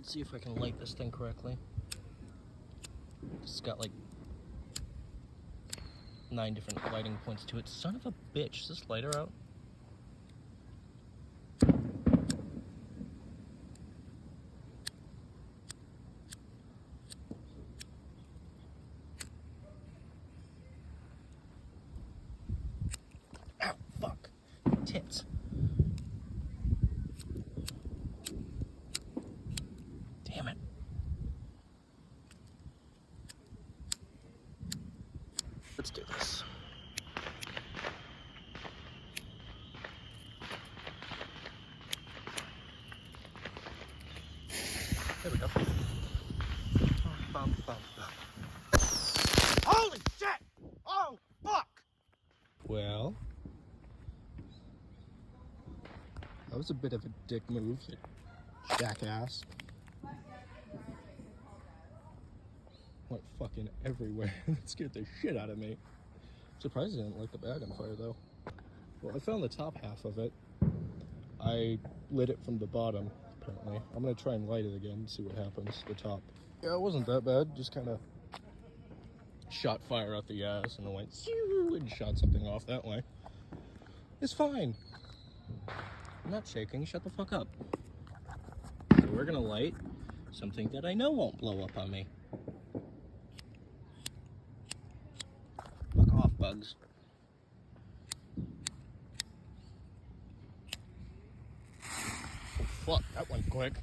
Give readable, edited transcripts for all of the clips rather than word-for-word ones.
Let's see if I can light this thing correctly. It's got like 9 different lighting points to it. Son of a bitch, is this lighter out? Ow, fuck. Tits. Damn it. Let's do this. There we go. Holy shit! Oh, fuck! Well, that was a bit of a dick move, you jackass. Went fucking everywhere. That scared the shit out of me. Surprised I didn't light the bag on fire though. Well, I found the top half of it. I lit it from the bottom, apparently. I'm gonna try and light it again and see what happens, the top. Yeah, it wasn't that bad, just kind of shot fire out the ass and it went and shot something off that way. It's fine. I'm not shaking, shut the fuck up. So we're gonna light something that I know won't blow up on me. Fuck off, bugs. Oh fuck, that went quick.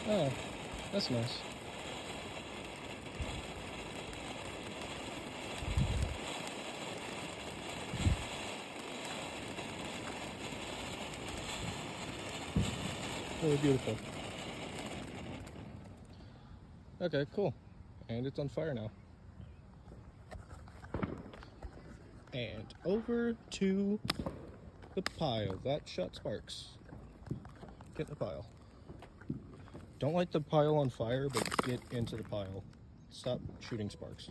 Oh, that's nice. Really beautiful. Okay, cool. And it's on fire now. And over to the pile. That shot sparks. Get in the pile. Don't light the pile on fire, but get into the pile. Stop shooting sparks.